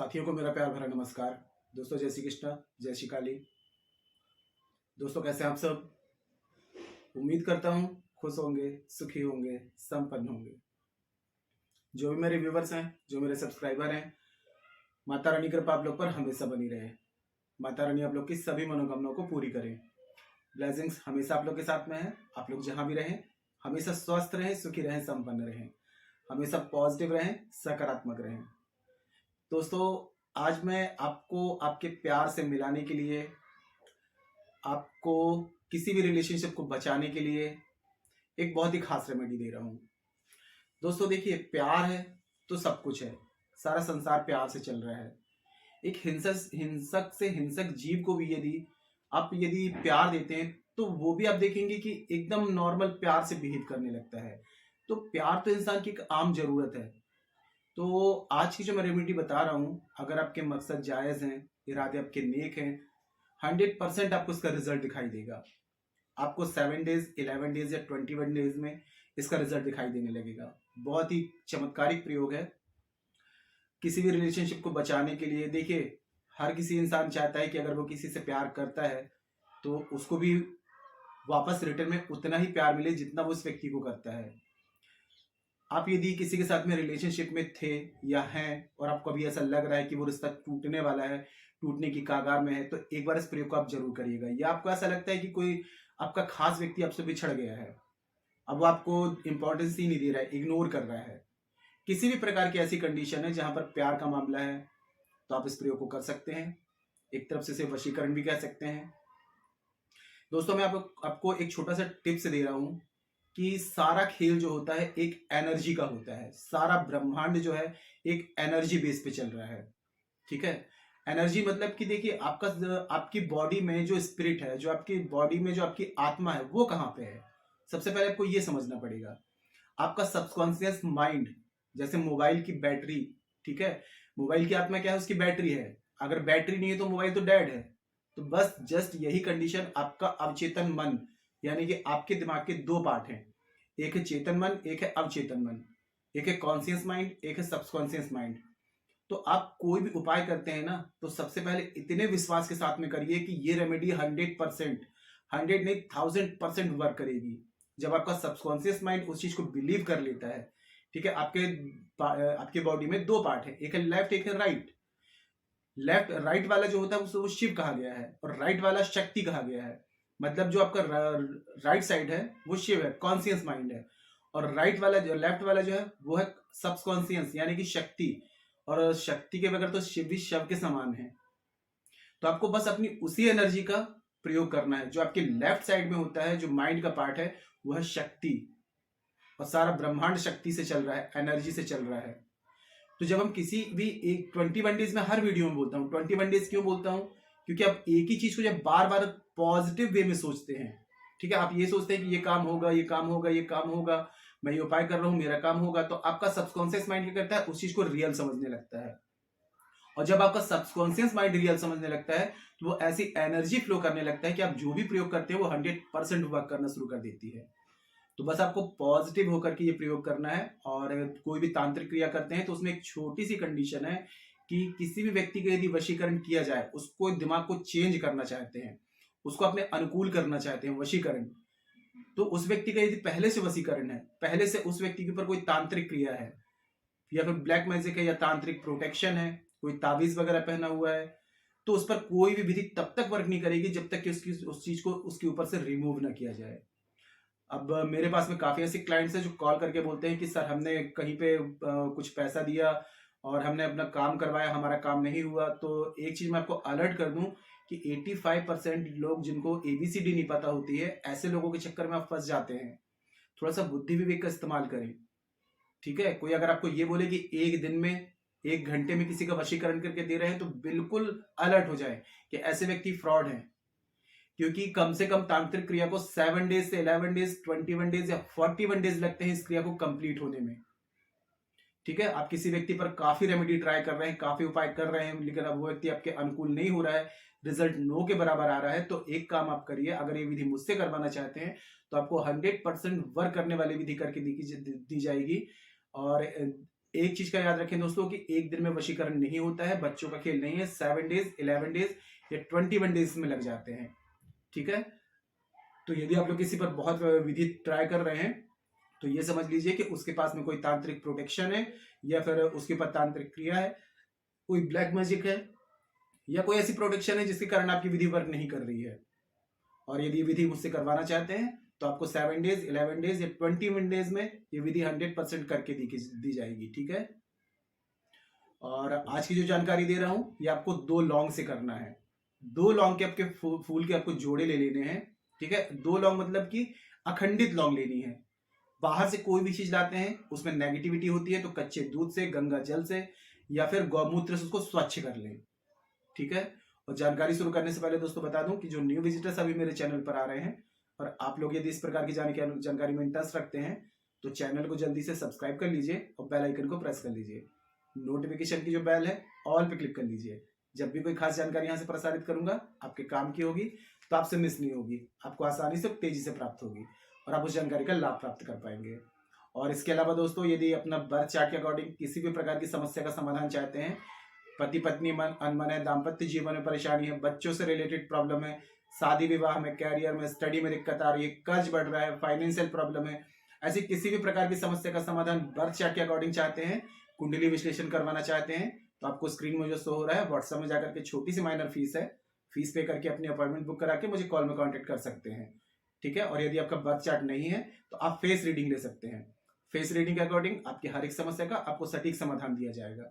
साथियों को मेरा प्यार भरा नमस्कार। दोस्तों जय श्री कृष्ण, जय श्री काली। दोस्तों कैसे हैं आप सब? उम्मीद करता हूँ खुश होंगे, सुखी होंगे, संपन्न होंगे। जो भी मेरे व्यूवर्स हैं, जो मेरे सब्सक्राइबर हैं, माता रानी कृपा आप लोग पर हमेशा बनी रहे। माता रानी आप लोग की सभी मनोकामनाओं को पूरी करें। ब्लेसिंग्स हमेशा आप लोग के साथ में है। आप लोग जहाँ भी रहें हमेशा स्वस्थ रहें, सुखी रहें, संपन्न रहें, हमेशा पॉजिटिव रहें, सकारात्मक रहें। दोस्तों आज मैं आपको आपके प्यार से मिलाने के लिए, आपको किसी भी रिलेशनशिप को बचाने के लिए एक बहुत ही खास रेमेडी दे रहा हूं। दोस्तों देखिए, प्यार है तो सब कुछ है। सारा संसार प्यार से चल रहा है। एक हिंसक से हिंसक जीव को भी यदि प्यार देते हैं तो वो भी आप देखेंगे कि एकदम नॉर्मल प्यार से बिहेव करने लगता है। तो प्यार तो इंसान की एक आम जरूरत है। तो आज की जो मैं रेमेडी बता रहा हूं, अगर आपके मकसद जायज हैं, इरादे आपके नेक हैं, 100% आपको इसका रिजल्ट दिखाई देगा। आपको 7 डेज, 11 डेज या 21 डेज में इसका रिजल्ट दिखाई देने लगेगा। बहुत ही चमत्कारिक प्रयोग है किसी भी रिलेशनशिप को बचाने के लिए। देखिए, हर किसी इंसान चाहता है कि अगर वो किसी से प्यार करता है तो उसको भी वापस रिटर्न में उतना ही प्यार मिले जितना वो उस व्यक्ति को करता है। आप यदि किसी के साथ में रिलेशनशिप में थे या हैं और आपको अभी ऐसा लग रहा है कि वो रिश्ता टूटने वाला है, टूटने की कगार में है, तो एक बार इस प्रयोग को आप जरूर करिएगा। या आपको ऐसा लगता है कि कोई आपका खास व्यक्ति आपसे बिछड़ गया है, अब वो आपको इंपॉर्टेंस ही नहीं दे रहा है, इग्नोर कर रहा है, किसी भी प्रकार की ऐसी कंडीशन है जहां पर प्यार का मामला है, तो आप इस प्रयोग को कर सकते हैं। एक तरफ से इसे वशीकरण भी कह सकते हैं। दोस्तों मैं आपको एक छोटा सा टिप्स दे रहा हूं कि सारा खेल जो होता है एक एनर्जी का होता है। सारा ब्रह्मांड जो है एक एनर्जी बेस पे चल रहा है। ठीक है, एनर्जी मतलब कि देखिए, आपकी बॉडी में जो स्पिरिट है, जो आपकी बॉडी में जो आपकी आत्मा है, वो कहाँ पे है? सबसे पहले आपको ये समझना पड़ेगा। आपका सबकॉन्शियस माइंड जैसे मोबाइल की बैटरी, ठीक है, मोबाइल की आत्मा क्या है? उसकी बैटरी है। अगर बैटरी नहीं है तो मोबाइल तो डेड है। तो बस जस्ट यही कंडीशन आपका अवचेतन मन, यानी कि आपके दिमाग के दो पार्ट हैं। एक है चेतन मन, एक है अवचेतन मन। एक है कॉन्शियस माइंड, एक है सबकॉन्शियस माइंड। तो आप कोई भी उपाय करते हैं ना, तो सबसे पहले इतने विश्वास के साथ में करिए कि ये रेमेडी 100%, 100 नहीं 1000% वर्क करेगी। जब आपका सबकॉन्शियस माइंड उस चीज को बिलीव कर लेता है, ठीक है। आपके बॉडी में दो पार्ट है, एक है लेफ्ट, एक है राइट। लेफ्ट राइट वाला जो होता है उसको शिव कहा गया है और राइट वाला शक्ति कहा गया है। मतलब जो आपका राइट साइड है वो शिव है, कॉन्शियस माइंड है, और राइट वाला जो लेफ्ट वाला जो है वो है सबकॉन्शियस यानी कि शक्ति। और शक्ति के बगैर तो शिव भी शव के समान है। तो आपको बस अपनी उसी एनर्जी का प्रयोग करना है। जो आपके लेफ्ट साइड में होता है, जो माइंड का पार्ट है, वो है शक्ति, और सारा ब्रह्मांड शक्ति से चल रहा है, एनर्जी से चल रहा है। तो जब हम किसी भी एक 21 डेज में हर वीडियो में बोलता हूँ 21 डेज क्यों बोलता हूँ? क्योंकि आप एक ही चीज को जब बार बार पॉजिटिव वे में सोचते हैं, ठीक है, आप ये सोचते हैं कि ये काम होगा, ये काम होगा, ये काम होगा, मैं ये उपाय कर रहा हूं, मेरा काम होगा, तो आपका सबकॉन्शियस माइंड क्या करता है? उस चीज को रियल समझने लगता है। और जब आपका सबकॉन्शियस माइंड रियल समझने लगता है तो वो ऐसी एनर्जी फ्लो करने लगता है कि आप जो भी प्रयोग करते हैं वो 100% वर्क करना शुरू कर देती है। तो बस आपको पॉजिटिव होकर के ये प्रयोग करना है। और कोई भी तांत्रिक क्रिया करते हैं तो उसमें एक छोटी सी कंडीशन है कि किसी भी व्यक्ति का यदि वशीकरण किया जाए, उसको दिमाग को चेंज करना चाहते हैं, उसको अपने अनुकूल करना चाहते हैं, वशीकरण, तो उस व्यक्ति का यदि पहले से वशीकरण है, पहले से उस व्यक्ति के ऊपर कोई तांत्रिक क्रिया है, या फिर ब्लैक मैजिक है, या तांत्रिक प्रोटेक्शन है, कोई ताबीज वगैरह पहना हुआ है, तो उस पर कोई भी विधि तब तक वर्क नहीं करेगी जब तक कि उस चीज को उसके ऊपर से रिमूव ना किया जाए। अब मेरे पास में काफी ऐसे क्लाइंट्स हैं जो कॉल करके बोलते हैं कि सर हमने कहीं पे कुछ पैसा दिया और हमने अपना काम करवाया, हमारा काम नहीं हुआ। तो एक चीज मैं आपको अलर्ट कर दूं कि 85% लोग जिनको ABCD नहीं पता होती है, ऐसे लोगों के चक्कर में आप फंस जाते हैं। थोड़ा सा बुद्धि विवेक का इस्तेमाल करें, ठीक है। कोई अगर आपको ये बोले कि एक दिन में, 1 घंटे में किसी का वशीकरण करके दे रहे हैं, तो बिल्कुल अलर्ट हो जाए कि ऐसे व्यक्ति फ्रॉड हैं। क्योंकि कम से कम तांत्रिक क्रिया को 7 डेज से 11 डेज, 21 डेज या 41 डेज लगते हैं इस क्रिया को कंप्लीट होने में, ठीक है। आप किसी व्यक्ति पर काफी रेमेडी ट्राई कर रहे हैं, काफी उपाय कर रहे हैं, लेकिन अब वो व्यक्ति आपके अनुकूल नहीं हो रहा है, रिजल्ट नो के बराबर आ रहा है, तो एक काम आप करिए। अगर ये विधि मुझसे करवाना चाहते हैं तो आपको 100% वर्क करने वाली विधि करके दी जाएगी। और एक चीज का याद रखें दोस्तों कि एक दिन में वशीकरण नहीं होता है, बच्चों का खेल नहीं है। 7 डेज, 11 डेज या 21 डेज में लग जाते हैं। ठीक है, तो यदि आप लोग किसी पर बहुत विधि ट्राई कर रहे हैं तो ये समझ लीजिए कि उसके पास में कोई तांत्रिक प्रोटेक्शन है, या फिर उसके ऊपर तांत्रिक क्रिया है, कोई ब्लैक मैजिक है, या कोई ऐसी प्रोटेक्शन है जिसके कारण आपकी विधि वर्क नहीं कर रही है। और यदि विधि मुझसे करवाना चाहते हैं तो आपको 7 डेज, 11 डेज या 21 डेज में ये विधि 100% करके दी जाएगी। ठीक है, और आज की जो जानकारी दे रहा हूं ये आपको 2 लौंग से करना है। 2 लौंग के आपके फूल के आपको जोड़े ले लेने हैं। ठीक है, 2 लौंग मतलब कि अखंडित लौंग लेनी है। बाहर से कोई भी चीज लाते हैं उसमें नेगेटिविटी होती है, तो कच्चे दूध से, गंगा जल से या फिर गौमूत्र से उसको स्वच्छ कर लें। ठीक है, और जानकारी शुरू करने से पहले दोस्तों बता दूं कि जो न्यू विजिटर्स अभी मेरे चैनल पर आ रहे हैं और आप लोग यदि इस प्रकार की जानकारी में इंटरेस्ट रखते हैं तो चैनल को जल्दी से सब्सक्राइब कर लीजिए और बेल आइकन को प्रेस कर लीजिए। नोटिफिकेशन की जो बेल है ऑल पे क्लिक कर लीजिए। जब भी कोई खास जानकारी यहाँ से प्रसारित करूंगा आपके काम की होगी तो आपसे मिस नहीं होगी, आपको आसानी से तेजी से प्राप्त होगी और आप उस जानकारी का लाभ प्राप्त कर पाएंगे। और इसके अलावा दोस्तों यदि अपना बर्थ चार्ट के अकॉर्डिंग किसी भी प्रकार की समस्या का समाधान चाहते हैं, पति पत्नी मन अनमन है, दाम्पत्य जीवन में परेशानी है, बच्चों से रिलेटेड प्रॉब्लम है, शादी विवाह में, कैरियर में, स्टडी में दिक्कत आ रही है, कर्ज बढ़ रहा है, फाइनेंशियल प्रॉब्लम है, ऐसी किसी भी प्रकार की समस्या का समाधान बर्थ चार्ट के अकॉर्डिंग चाहते हैं, कुंडली विश्लेषण करवाना चाहते हैं, तो आपको स्क्रीन में जो शो हो रहा है व्हाट्सएप में जाकर के छोटी सी माइनर फीस है, फीस पे करके अपनी अपॉइंटमेंट बुक करा के मुझे कॉल में कॉन्टेक्ट कर सकते हैं। ठीक है, और यदि आपका बर्थ चार्ट नहीं है तो आप फेस रीडिंग ले सकते हैं। फेस रीडिंग के अकॉर्डिंग आपकी हर एक समस्या का आपको सटीक समाधान दिया जाएगा।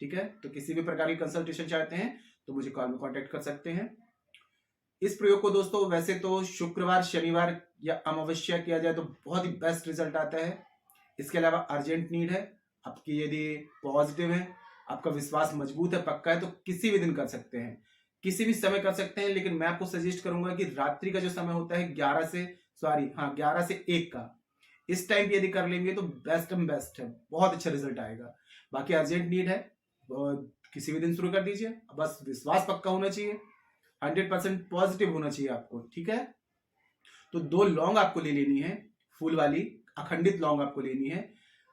ठीक है, तो किसी भी प्रकार की कंसल्टेशन चाहते हैं तो मुझे कॉल में कांटेक्ट कर सकते हैं। इस प्रयोग को दोस्तों वैसे तो शुक्रवार, शनिवार या अमावस्या किया जाए तो बहुत ही बेस्ट रिजल्ट आता है। इसके अलावा अर्जेंट नीड है, आपकी यदि पॉजिटिव है, आपका विश्वास मजबूत है, पक्का है, तो किसी भी दिन कर सकते हैं, किसी भी समय कर सकते हैं। लेकिन मैं आपको सजेस्ट करूंगा कि रात्रि का जो समय होता है 11 से 1 का, इस टाइम यदि कर लेंगे तो बेस्ट है, बहुत अच्छा रिजल्ट आएगा। बाकी अर्जेंट नीड है, किसी भी दिन शुरू कर दीजिए, बस विश्वास पक्का होना चाहिए, 100% पॉजिटिव होना चाहिए आपको। ठीक है, तो 2 लौंग आपको ले लेनी है, फूल वाली अखंडित लौंग आपको लेनी है।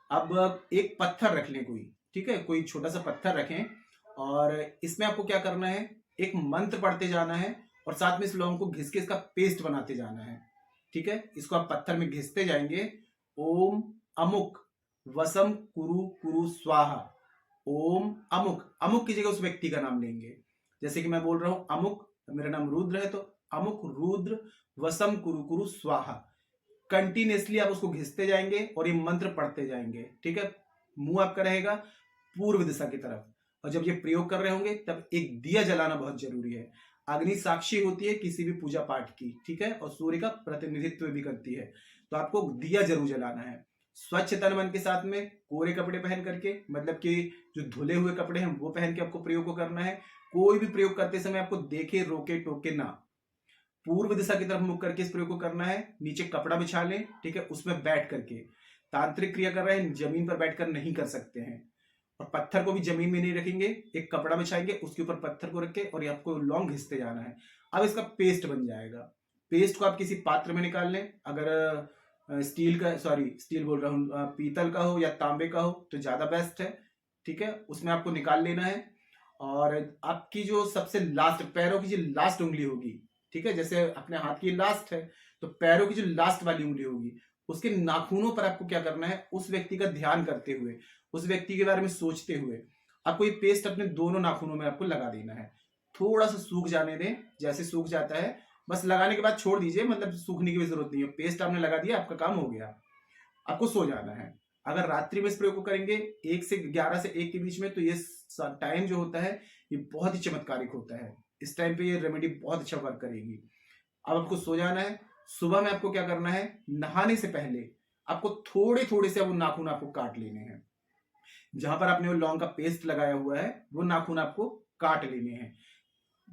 अब एक पत्थर रख लें कोई, ठीक है, कोई छोटा सा पत्थर रखें और इसमें आपको क्या करना है, एक मंत्र पढ़ते जाना है और साथ में इस लौंग को घिस के इसका पेस्ट बनाते जाना है। ठीक है, इसको आप पत्थर में घिसते जाएंगे। ओम अमुक वसम कुरु कुरु स्वाहा। ओम अमुक, अमुक की जगह उस व्यक्ति का नाम लेंगे। जैसे कि मैं बोल रहा हूं अमुक, मेरा नाम रुद्र है तो अमुक रुद्र वसम कुरु कुरु स्वाहा। कंटिन्यूसली आप उसको घिसते जाएंगे और ये मंत्र पढ़ते जाएंगे। ठीक है, मुंह आपका रहेगा पूर्व दिशा की तरफ, और जब ये प्रयोग कर रहे होंगे तब एक दिया जलाना बहुत जरूरी है। अग्नि साक्षी होती है किसी भी पूजा पाठ की, ठीक है, और सूर्य का प्रतिनिधित्व भी करती है, तो आपको दिया जरूर जलाना है। स्वच्छ तन मन के साथ में कोरे कपड़े पहन करके, मतलब कि जो धुले हुए कपड़े हैं वो पहन के आपको प्रयोग को करना है। कोई भी प्रयोग करते समय आपको देखे, रोके, टोके ना, पूर्व दिशा की तरफ मुख करके इस प्रयोग को करना है। नीचे कपड़ा बिछा लें, ठीक है, उसमें बैठ करके तांत्रिक क्रिया कर रहे हैं, जमीन पर बैठकर नहीं कर सकते हैं। और पत्थर को भी जमीन में नहीं रखेंगे, एक कपड़ा बिछाएंगे, उसके ऊपर पत्थर को रख के और आपको लौंग घिसते जाना है। अब इसका पेस्ट बन जाएगा। पेस्ट को आप किसी पात्र में निकाल लें, अगर स्टील बोल रहा हूँ, पीतल का हो या तांबे का हो तो ज्यादा बेस्ट है। ठीक है, उसमें आपको निकाल लेना है और आपकी जो सबसे लास्ट, पैरों की जो लास्ट उंगली होगी, ठीक है, जैसे अपने हाथ की लास्ट है तो पैरों की जो लास्ट वाली उंगली होगी उसके नाखूनों पर आपको क्या करना है, उस व्यक्ति का ध्यान करते हुए, उस व्यक्ति के बारे में सोचते हुए आपको ये पेस्ट अपने दोनों नाखूनों में आपको लगा देना है। थोड़ा सा सूख जाने दें, जैसे सूख जाता है बस लगाने के बाद छोड़ दीजिए, मतलब सूखने की भी जरूरत नहीं है। पेस्ट आपने लगा दिया, आपका काम हो गया, आपको सो जाना है। अगर रात्रि में इस प्रयोग को करेंगे 11 से 1 के बीच में, तो ये टाइम जो होता है ये बहुत ही चमत्कारिक होता है। इस टाइम पे ये रेमेडी बहुत अच्छा वर्क करेगी। अब आपको सो जाना है। सुबह में आपको क्या करना है, नहाने से पहले आपको थोड़े थोड़े से वो नाखून आपको काट लेने हैं। जहां पर आपने वो लौंग का पेस्ट लगाया हुआ है वो नाखून आपको काट लेने हैं।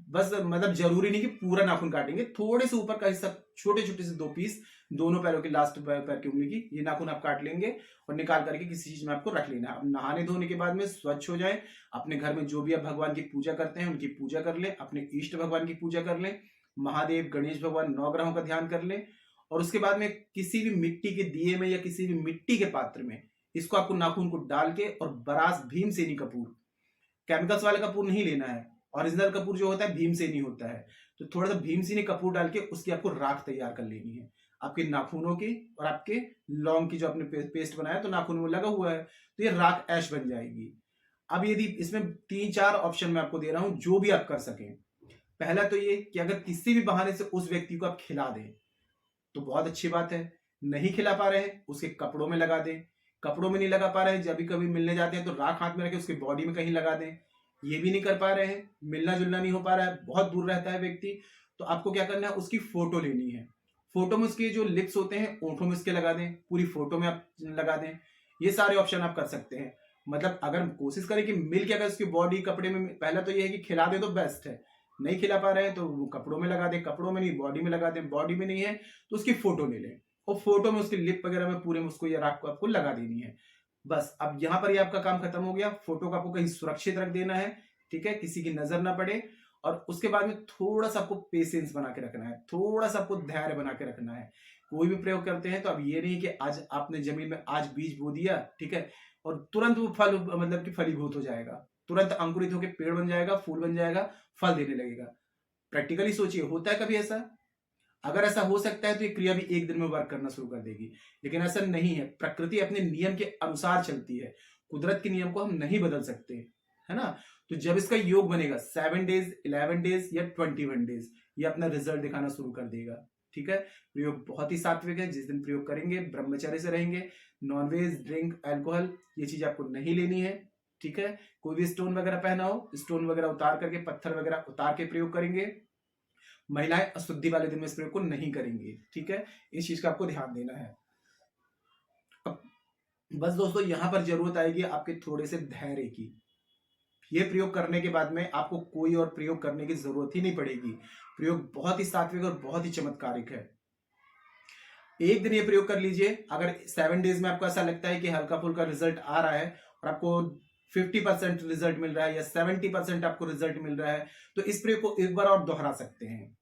बस मतलब जरूरी नहीं कि पूरा नाखून काटेंगे, थोड़े से ऊपर का हिस्सा, छोटे छोटे से 2 पीस, दोनों पैरों की लास्ट पैर की उंगली की, ये नाखून आप काट लेंगे और निकाल करके किसी चीज में आपको रख लेना है। अब नहाने धोने के बाद में स्वच्छ हो जाए, अपने घर में जो भी आप भगवान की पूजा करते हैं उनकी पूजा कर लें, अपने इष्ट भगवान की पूजा कर लें, महादेव, गणेश भगवान, 9 ग्रहों का ध्यान कर लें और उसके बाद में किसी भी मिट्टी के दिए में या किसी भी मिट्टी के पात्र में इसको आपको नाखून को डाल के और ब्रास भीमसेनी कपूर, केमिकल्स वाला कपूर नहीं लेना है, ओरिजिनल कपूर जो होता है भीमसेनी होता है, तो थोड़ा सा भीमसेनी कपूर डाल के उसकी आपको राख तैयार कर लेनी है आपके नाखूनों की और आपके लौंग की जो आपने पेस्ट बनाया तो नाखून में लगा हुआ है, तो ये राख ऐश बन जाएगी। अब यदि इसमें 3-4 ऑप्शन मैं आपको दे रहा हूं जो भी आप कर सकें। पहला तो ये कि अगर किसी भी बहाने से उस व्यक्ति को आप खिला दें तो बहुत अच्छी बात है। नहीं खिला पा रहे हैं उसके कपड़ों में लगा दें, कपड़ों में नहीं लगा पा रहे हैं जब भी कभी मिलने जाते हैं तो राख हाथ में रखे उसकी बॉडी में कहीं लगा दें। ये भी नहीं कर पा रहे हैं, मिलना जुलना नहीं हो पा रहा है, बहुत दूर रहता है व्यक्ति, तो आपको क्या करना है, उसकी फोटो लेनी है। फोटो में उसके जो लिप्स होते हैं ओंठों में उसके लगा दें, पूरी फोटो में आप लगा दें। ये सारे ऑप्शन आप कर सकते हैं। मतलब अगर कोशिश करें कि मिल के अगर उसकी बॉडी कपड़े में, पहला तो ये है कि खिला दे तो बेस्ट है, नहीं खिला पा रहे हैं तो वो कपड़ों में लगा दे, कपड़ों में नहीं बॉडी में लगा दे, बॉडी में नहीं है तो उसकी फोटो ले लें और फोटो में उसकी लिप वगैरह में पूरे में उसको ये राख को आपको लगा देनी है। बस अब यहाँ पर ये आपका काम खत्म हो गया। फोटो को आपको कहीं सुरक्षित रख देना है, ठीक है, किसी की नजर ना पड़े। और उसके बाद में थोड़ा सा आपको पेशेंस बना के रखना है, थोड़ा सा आपको धैर्य बना के रखना है। कोई भी प्रयोग करते हैं तो अब ये नहीं कि आज आपने जमीन में आज बीज बो दिया, ठीक है, और तुरंत वो फल मतलब कि फलीभूत हो जाएगा, तुरंत अंकुरित होकर पेड़ बन जाएगा, फूल बन जाएगा, फल देने लगेगा। प्रैक्टिकली सोचिए, होता है कभी ऐसा? अगर ऐसा हो सकता है तो ये क्रिया भी एक दिन में वर्क करना शुरू कर देगी, लेकिन ऐसा नहीं है। प्रकृति अपने नियम के अनुसार चलती है, कुदरत के नियम को हम नहीं बदल सकते, है ना। तो जब इसका योग बनेगा 7 डेज, 11 डेज या 21 डेज, ये अपना रिजल्ट दिखाना शुरू कर देगा, ठीक है। प्रयोग बहुत ही सात्विक है। जिस दिन प्रयोग करेंगे ब्रह्मचर्य से रहेंगे, नॉनवेज, ड्रिंक, अल्कोहल ये चीज आपको नहीं लेनी है, ठीक है। कोई भी स्टोन वगैरह पहना हो, स्टोन वगैरह उतार करके, पत्थर वगैरह उतार के प्रयोग करेंगे। महिलाएं अशुद्धि वाले दिन में इस प्रयोग को नहीं करेंगी, ठीक है। इस चीज का आपको ध्यान देना है। अब बस दोस्तों यहां पर जरूरत आएगी आपके थोड़े से धैर्य की। ये प्रयोग करने के बाद में आपको कोई और प्रयोग करने की जरूरत ही नहीं पड़ेगी। प्रयोग बहुत ही सात्विक और बहुत ही चमत्कारिक है। एक दिन ये प्रयोग कर लीजिए। अगर 7 डेज में आपको ऐसा लगता है कि हल्का फुल्का रिजल्ट आ रहा है और आपको 50% रिजल्ट मिल रहा है या 70% आपको रिजल्ट मिल रहा है, तो इस प्रयोग को एक बार और दोहरा सकते हैं,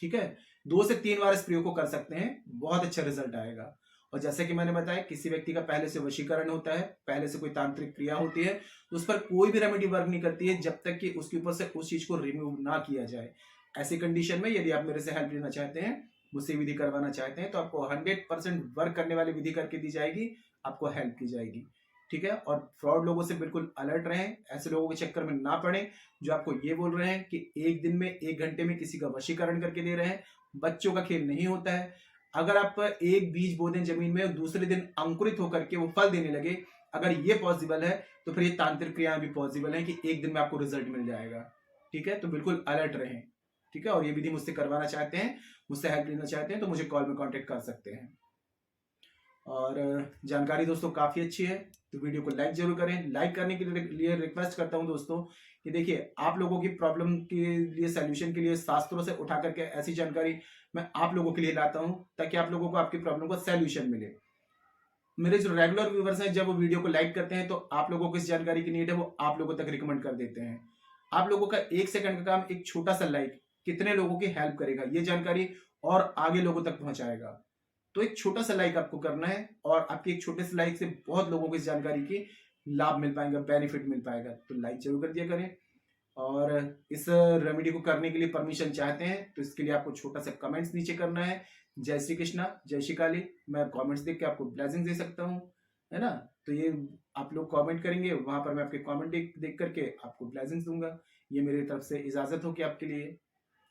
ठीक है। 2 से 3 बार इस प्रयोग को कर सकते हैं, बहुत अच्छा रिजल्ट आएगा। और जैसे कि मैंने बताया, किसी व्यक्ति का पहले से वशीकरण होता है, पहले से कोई तांत्रिक क्रिया होती है, तो उस पर कोई भी रेमेडी वर्क नहीं करती है जब तक कि उसके ऊपर से उस चीज को रिमूव ना किया जाए। ऐसी कंडीशन में यदि आप मेरे से हेल्प लेना चाहते हैं, मुझसे विधि करवाना चाहते हैं, तो आपको 100% वर्क करने वाली विधि करके दी जाएगी, आपको हेल्प की जाएगी, ठीक है। और फ्रॉड लोगों से बिल्कुल अलर्ट रहें, ऐसे लोगों के चक्कर में ना पड़े जो आपको ये बोल रहे हैं कि एक दिन में 1 घंटे में किसी का वशीकरण करके दे रहे हैं। बच्चों का खेल नहीं होता है। अगर आप एक बीज बो दें जमीन में और दूसरे दिन अंकुरित होकर के वो फल देने लगे, अगर ये पॉसिबल है तो फिर ये तांत्रिक क्रियाएं भी पॉसिबल है कि एक दिन में आपको रिजल्ट मिल जाएगा, ठीक है। तो बिल्कुल अलर्ट रहें, ठीक है। और ये विधि मुझसे करवाना चाहते हैं, मुझसे हेल्प लेना चाहते हैं, तो मुझे कॉल में कांटेक्ट कर सकते हैं। और जानकारी दोस्तों काफी अच्छी है, तो वीडियो को लाइक जरूर करें। लाइक करने के लिए रिक्वेस्ट करता हूं दोस्तों कि देखिए, आप लोगों की प्रॉब्लम के लिए सॉल्यूशन के लिए शास्त्रों से उठा करके ऐसी जानकारी मैं आप लोगों के लिए लाता हूं ताकि आप लोगों को आपकी प्रॉब्लम का सॉल्यूशन मिले। मेरे जो रेगुलर व्यूवर्स हैं, जब वो वीडियो को लाइक करते हैं तो आप लोगों को इस जानकारी की नीड है, वो आप लोगों तक रिकमेंड कर देते हैं। आप लोगों का 1 सेकंड का काम, एक छोटा सा लाइक कितने लोगों की हेल्प करेगा, ये जानकारी और आगे लोगों तक पहुंचाएगा। तो एक छोटा सा लाइक आपको करना है और आपके एक छोटे से लाइक से बहुत लोगों को इस जानकारी की लाभ मिल पाएगा, बेनिफिट मिल पाएगा। तो लाइक जरूर कर दिया करें। और इस रेमेडी को करने के लिए परमिशन चाहते हैं तो इसके लिए आपको छोटा सा कमेंट्स नीचे करना है, जय श्री कृष्णा, जय श्री काली। मैं कमेंट्स देख के आपको ब्लेसिंग दे सकता हूँ, है ना। तो ये आप लोग कमेंट करेंगे, वहां पर मैं आपके कमेंट देख करके आपको ब्लेसिंग्स दूंगा। ये मेरी तरफ से इजाजत होगी आपके लिए,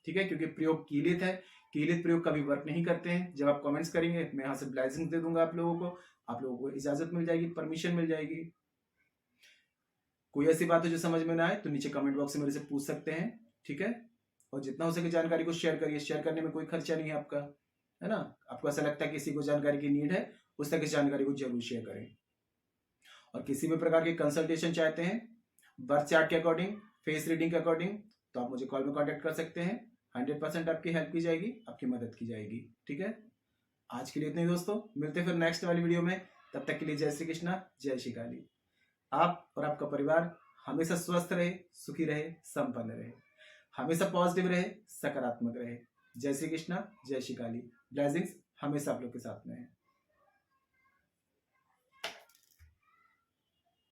ठीक है। क्योंकि प्रयोग कीलित है, कीलित प्रयोग कभी वर्क नहीं करते हैं। जब आप कमेंट्स करेंगे मैं यहाँ से ब्लेसिंग्स दे दूंगा आप लोगों को इजाजत मिल जाएगी, परमिशन मिल जाएगी। कोई ऐसी बात है जो समझ में ना आए तो नीचे कमेंट बॉक्स में मेरे से पूछ सकते हैं, ठीक है। और जितना हो सके जानकारी को शेयर करिए, शेयर करने में कोई खर्चा नहीं है आपका, है ना। आपको ऐसा लगता है किसी को जानकारी की नीड है, उस तक इस जानकारी को जरूर शेयर करें। और किसी भी प्रकार की कंसल्टेशन चाहते हैं, बर्थ चार्ट के अकॉर्डिंग, फेस रीडिंग के अकॉर्डिंग, तो आप मुझे कॉल में कॉन्टेक्ट कर सकते हैं। 100% आपकी हेल्प की जाएगी, आपकी मदद की जाएगी, ठीक है। आज के लिए इतना ही दोस्तों, मिलते हैं फिर नेक्स्ट वाली वीडियो में। तब तक के लिए जय श्री कृष्णा, जय श्री काली। आप और आपका परिवार हमेशा स्वस्थ रहे, सुखी रहे, संपन्न रहे, हमेशा पॉजिटिव रहे, सकारात्मक रहे। जय श्री कृष्णा, जय श्री काली। ब्लेसिंग्स हमेशा आप लोग के साथ में है।